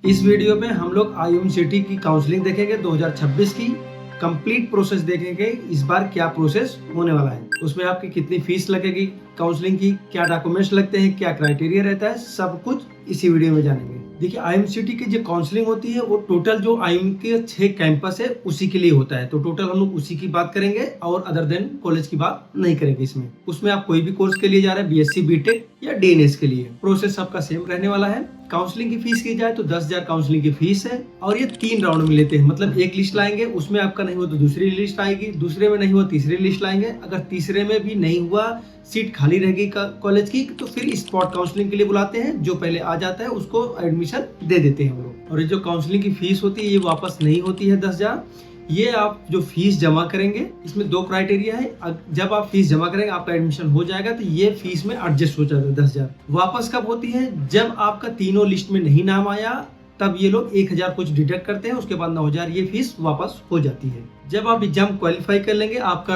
इस वीडियो में हम लोग IMCT की काउंसलिंग देखेंगे 2026 की कंप्लीट प्रोसेस देखेंगे। इस बार क्या प्रोसेस होने वाला है, उसमें आपकी कितनी फीस लगेगी, काउंसलिंग की क्या डॉक्यूमेंट्स लगते हैं, क्या क्राइटेरिया रहता है, सब कुछ इसी वीडियो में जानेंगे। देखिए IMCT की जो काउंसलिंग होती है वो टोटल जो IIM के 6 कैंपस है उसी के लिए होता है, तो टोटल हम लोग उसी की बात करेंगे और अदर देन कॉलेज की बात नहीं करेंगे। उसमें आप कोई भी कोर्स के लिए जा रहे हैं, BSc BTech या DNS के लिए, प्रोसेस सबका सेम रहने वाला है। काउंसलिंग की फीस की जाए तो 10,000 काउंसलिंग की फीस है और ये 3 राउंड में लेते हैं। मतलब एक लिस्ट लाएंगे, उसमें आपका नहीं हुआ तो दूसरी लिस्ट आएगी, दूसरे में नहीं हुआ तीसरी लिस्ट लाएंगे, अगर तीसरे में भी नहीं हुआ, सीट खाली रहेगी कॉलेज की, तो फिर स्पॉट काउंसलिंग के लिए बुलाते हैं। जो पहले आ जाता है उसको एडमिशन दे देते हैं हम लोग। और ये जो काउंसलिंग की फीस होती है ये वापस नहीं होती है 10,000। ये आप जो फीस जमा करेंगे, इसमें 2 क्राइटेरिया है। जब आप फीस जमा करेंगे, आपका एडमिशन हो जाएगा तो ये फीस में एडजस्ट हो जाता है 10,000। वापस कब होती है? जब आपका तीनों लिस्ट में नहीं नाम आया, तब ये लोग 1,000 कुछ डिडक्ट करते हैं, उसके बाद 9,000 ये फीस वापस हो जाती है। जब आप एग्जाम क्वालिफाई कर लेंगे, आपका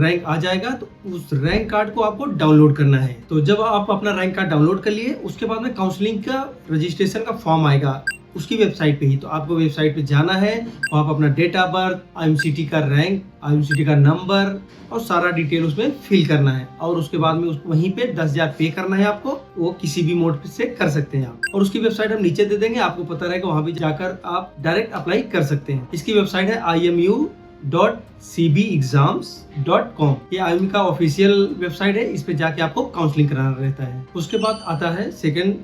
रैंक आ जाएगा, तो उस रैंक कार्ड को आपको डाउनलोड करना है। तो जब आप अपना रैंक कार्ड डाउनलोड कर लिए, उसके बाद में काउंसलिंग का रजिस्ट्रेशन का फॉर्म आएगा उसकी वेबसाइट पे ही। तो आपको वेबसाइट पे जाना है, वहाँ पर अपना डेट ऑफ बर्थ, IMCT का रैंक, IMCT का नंबर और सारा डिटेल उसमें फिल करना है। और उसके बाद में वहीं पे 10,000 पे करना है आपको। वो किसी भी मोड से कर सकते हैं आप, और उसकी वेबसाइट हम नीचे दे देंगे, आपको पता रहेगा, वहाँ भी जाकर आप डायरेक्ट अप्लाई कर सकते हैं। इसकी वेबसाइट है imu.cbexams.com। ये IIM का ऑफिशियल वेबसाइट है, इस पे जाके आपको काउंसलिंग कराना रहता है। उसके बाद आता है second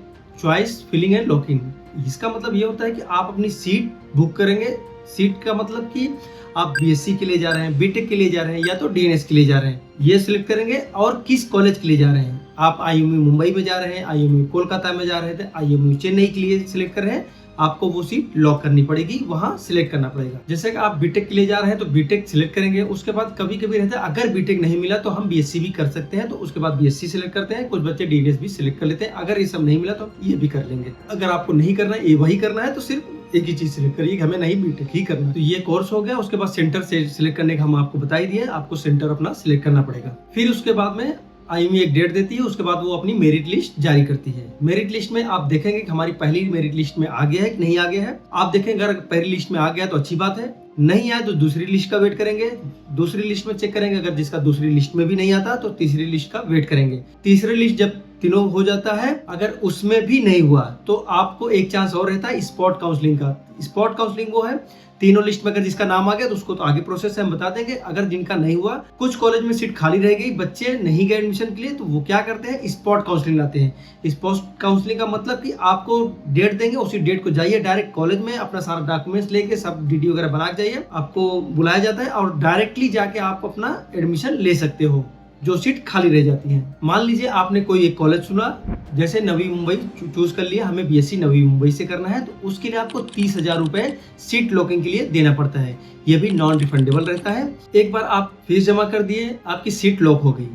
choice filling and locking. इसका मतलब ये होता है कि आप अपनी सीट बुक करेंगे। सीट का मतलब कि आप BSc के लिए जा रहे हैं, BTech के लिए जा रहे हैं या तो DNS के लिए जा रहे हैं, ये सिलेक्ट करेंगे। और किस कॉलेज के लिए जा रहे हैं, आप IIM मुंबई में जा रहे हैं, IIM कोलकाता में जा रहे थे, IIM चेन्नई के लिए सिलेक्ट कर रहे हैं, आपको वो सीट लॉक करनी पड़ेगी, वहां सिलेक्ट करना पड़ेगा। जैसे कि आप BTech के लिए जा रहे हैं तो BTech सिलेक्ट करेंगे। उसके बाद कभी कभी रहता है अगर BTech नहीं मिला तो हम BSc भी कर सकते हैं, तो उसके बाद BSc सिलेक्ट करते हैं। कुछ बच्चे DNS भी सिलेक्ट कर लेते हैं। अगर ये सब नहीं मिला तो ये भी कर लेंगे। अगर आपको नहीं करना है, ये वही करना है, तो सिर्फ एक ही चीज सिलेक्ट करिए, हमें नहीं BTech ही करना। तो ये कोर्स हो गया। उसके बाद सेंटर से सिलेक्ट करने का हम आपको बता ही दिए, आपको सेंटर अपना सिलेक्ट करना पड़ेगा। फिर उसके बाद में IIM एक डेट देती है, उसके बाद वो अपनी मेरिट लिस्ट जारी करती है। मेरिट लिस्ट में आप देखेंगे कि हमारी पहली मेरिट लिस्ट में आ गया है कि नहीं आ गया है। आप देखेंगे अगर पहली लिस्ट में आ गया तो अच्छी बात है, नहीं आया तो दूसरी लिस्ट का वेट करेंगे। दूसरी लिस्ट में चेक करेंगे, अगर जिसका दूसरी लिस्ट में भी नहीं आता तो तीसरी लिस्ट का वेट करेंगे। तीसरी लिस्ट जब तीनों हो जाता है, अगर उसमें भी नहीं हुआ तो आपको एक चांस और रहता है स्पॉट काउंसलिंग का। स्पॉट काउंसलिंग वो है, तीनों लिस्ट में अगर जिसका नाम आ गया तो उसको तो आगे प्रोसेस है, हम बता देंगे। अगर जिनका नहीं हुआ, कुछ कॉलेज में सीट खाली रह गई, बच्चे नहीं गए एडमिशन के लिए, तो वो क्या करते हैं, स्पॉट काउंसलिंग लाते हैं। स्पॉट काउंसलिंग का मतलब कि आपको डेट देंगे, उसी डेट को जाइए डायरेक्ट कॉलेज में, अपना सारा डॉक्यूमेंट्स लेके, सब DD वगैरह बना के जाइए, आपको बुलाया जाता है और डायरेक्टली जाके आप अपना एडमिशन ले सकते हो, जो सीट खाली रह जाती है। मान लीजिए आपने कोई एक कॉलेज चुना, जैसे नवी मुंबई चूज कर लिया, हमें BSc नवी मुंबई से करना है, तो उसके लिए आपको 30,000 रुपए सीट लॉकिंग के लिए देना पड़ता है। ये भी नॉन रिफंडेबल रहता है। एक बार आप फीस जमा कर दिए, आपकी सीट लॉक हो गई,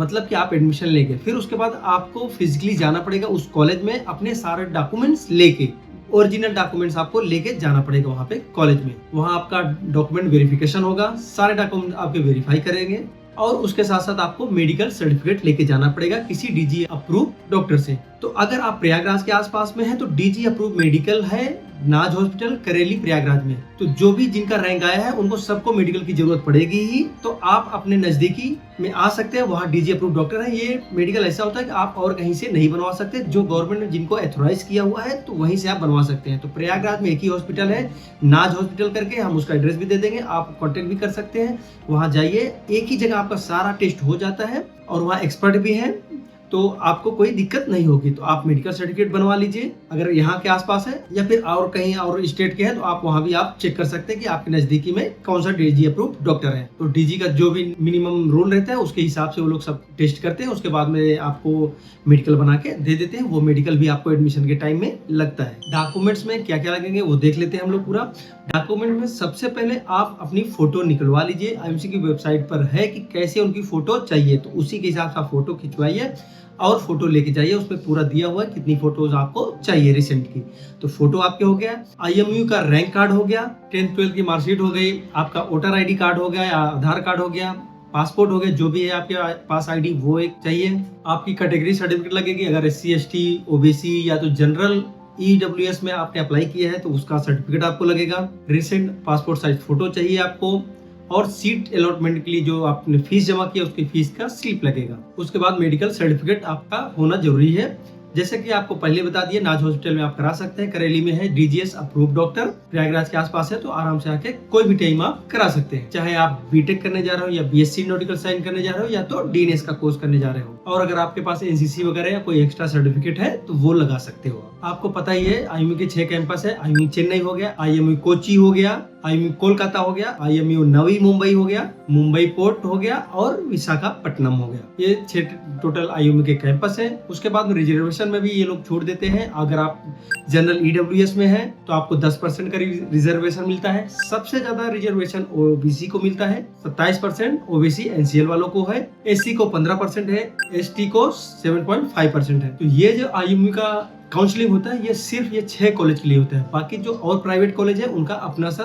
मतलब कि आप एडमिशन लेंगे। फिर उसके बाद आपको फिजिकली जाना पड़ेगा उस कॉलेज में, अपने सारे डॉक्यूमेंट्स लेके, ओरिजिनल डॉक्यूमेंट्स आपको लेके जाना पड़ेगा वहाँ पे कॉलेज में। वहाँ आपका डॉक्यूमेंट वेरिफिकेशन होगा, सारे डॉक्यूमेंट आपके वेरीफाई करेंगे और उसके साथ साथ आपको मेडिकल सर्टिफिकेट लेके जाना पड़ेगा किसी DG अप्रूव डॉक्टर से। तो अगर आप प्रयागराज के आसपास में हैं तो DG अप्रूव मेडिकल है नाज हॉस्पिटल करेली प्रयागराज में। तो जो भी जिनका रैंक आया है उनको सबको मेडिकल की जरूरत पड़ेगी ही, तो आप अपने नजदीकी में आ सकते हैं, वहाँ DG अप्रूव डॉक्टर है। ये मेडिकल ऐसा होता है कि आप और कहीं से नहीं बनवा सकते, जो गवर्नमेंट ने जिनको एथोराइज किया हुआ है तो वहीं से आप बनवा सकते हैं। तो प्रयागराज में एक ही हॉस्पिटल है, नाज हॉस्पिटल करके, हम उसका एड्रेस भी दे देंगे, आप कॉन्टेक्ट भी कर सकते हैं। वहाँ जाइए, एक ही जगह आपका सारा टेस्ट हो जाता है और वहाँ एक्सपर्ट भी है, तो आपको कोई दिक्कत नहीं होगी। तो आप मेडिकल सर्टिफिकेट बनवा लीजिए, अगर यहाँ के आसपास है या फिर और कहीं और स्टेट के हैं तो आप वहाँ भी आप चेक कर सकते हैं कि आपके नजदीकी में कौन सा DG अप्रूव डॉक्टर है। तो DG का जो भी मिनिमम रूल रहता है उसके हिसाब से वो लोग सब टेस्ट करते हैं, उसके बाद में आपको मेडिकल बना के दे देते हैं। वो मेडिकल भी आपको एडमिशन के टाइम में लगता है। डॉक्यूमेंट्स में क्या क्या लगेंगे वो देख लेते हैं हम लोग पूरा। डॉक्यूमेंट में सबसे पहले आप अपनी फोटो निकलवा लीजिए। IMC की वेबसाइट पर है कि कैसे उनकी फोटो चाहिए, तो उसी के हिसाब से आप फोटो खिंचवाइए और फोटो लेके जाइए। उसमें पूरा दिया हुआ है कितनी फोटोज आपको चाहिए रिसेंट की। तो फोटो आपके हो गया, IMU का रैंक कार्ड हो गया, 10th 12th की मार्कशीट हो गई, आपका वोटर ID कार्ड हो गया या आधार कार्ड हो गया, पासपोर्ट हो गया, जो भी है आपके पास ID वो एक चाहिए। आपकी कैटेगरी सर्टिफिकेट लगेगी, अगर SC ST OBC या तो जनरल EWS में आपने अप्लाई किया है तो उसका सर्टिफिकेट आपको लगेगा, रिसेंट पासपोर्ट साइज फोटो चाहिए आपको, और सीट अलॉटमेंट के लिए जो आपने फीस जमा किया उसकी फीस का स्लिप लगेगा। उसके बाद मेडिकल सर्टिफिकेट आपका होना जरूरी है। जैसे कि आपको पहले बता दिया, नाज हॉस्पिटल में आप करा सकते हैं, करेली में है DGS अप्रूव्ड डॉक्टर, प्रयागराज के आसपास है तो आराम से आके कोई भी टाइम आप करा सकते हैं, चाहे आप बीटेक करने जा रहे हो या BSc नॉटिकल साइंस करने जा रहे हो या तो DNS का कोर्स करने जा रहे हो। और अगर आपके पास NCC वगैरह या कोई एक्स्ट्रा सर्टिफिकेट है तो वो लगा सकते हो। आपको पता ही है IMU के 6 कैंपस है, IMU चेन्नई हो गया, IMU कोची हो गया, IMU कोलकाता हो गया, IMU नवी मुंबई हो गया, मुंबई पोर्ट हो गया और विशाखापट्टनम हो गया। ये 6 टोटल IMU के कैंपस है। उसके बाद में रिजर्वेशन में भी ये लोग छूट देते हैं। अगर आप जनरल EWS में है तो आपको 10% का रिजर्वेशन मिलता है। सबसे ज्यादा रिजर्वेशन OBC को मिलता है, 27% OBC NCL वालों को है, SC को 15% है, ST को 7.5% है। तो ये जो IMU का काउंसलिंग होता है ये सिर्फ ये 6 कॉलेज के लिए होता है। बाकी जो और प्राइवेट कॉलेज है उनका अपना सा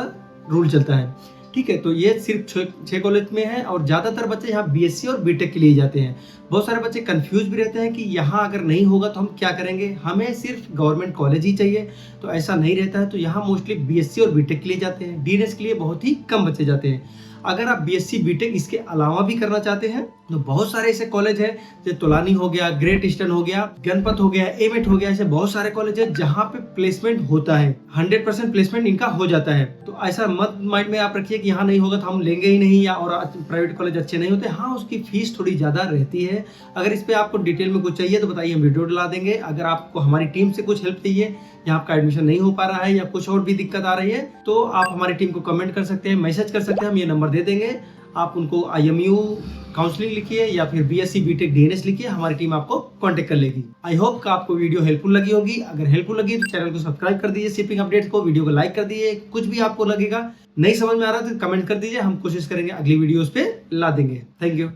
रूल चलता है, ठीक है। तो ये सिर्फ 6 कॉलेज में है और ज्यादातर बच्चे यहाँ BSc और BTech के लिए जाते हैं। बहुत सारे बच्चे कंफ्यूज भी रहते हैं कि यहाँ अगर नहीं होगा तो हम क्या करेंगे, हमें सिर्फ गवर्नमेंट कॉलेज ही चाहिए। तो ऐसा नहीं रहता है। तो यहाँ मोस्टली BSc और BTech के लिए जाते हैं, DNS के लिए बहुत ही कम बच्चे जाते हैं। अगर आप BSc BTech इसके अलावा भी करना चाहते हैं तो बहुत सारे ऐसे कॉलेज हैं, जैसे तोलानी हो गया, ग्रेट ईस्टर्न हो गया, गणपत हो गया, एमेट हो गया, ऐसे बहुत सारे कॉलेज है जहाँ पे प्लेसमेंट होता है, 100% प्लेसमेंट इनका हो जाता है। तो ऐसा मत माइंड में आप रखिए कि यहाँ नहीं होगा तो हम लेंगे ही नहीं, या और प्राइवेट कॉलेज अच्छे नहीं होते। हाँ, उसकी फीस थोड़ी ज्यादा रहती है। अगर इस पे आपको डिटेल में कुछ चाहिए तो बताइए, हम वीडियो डला देंगे। अगर आपको हमारी टीम से कुछ हेल्प चाहिए या आपका एडमिशन नहीं हो पा रहा है या कुछ और भी दिक्कत आ रही है तो आप हमारी टीम को कमेंट कर सकते हैं, मैसेज कर सकते हैं, हम ये नंबर दे देंगे। आप उनको IMU काउंसलिंग लिखिए या फिर BSc BTech DNS लिखिए, हमारी टीम आपको कांटेक्ट कर लेगी। आई होप कि आपको वीडियो हेल्पफुल लगी होगी। अगर हेल्पफुल लगी तो चैनल को सब्सक्राइब कर दीजिए, शिपिंग अपडेट्स को, वीडियो को लाइक कर दीजिए। कुछ भी आपको लगेगा नहीं समझ में आ रहा तो कमेंट कर दीजिए, हम कोशिश करेंगे अगली वीडियोस पे ला देंगे। Thank you.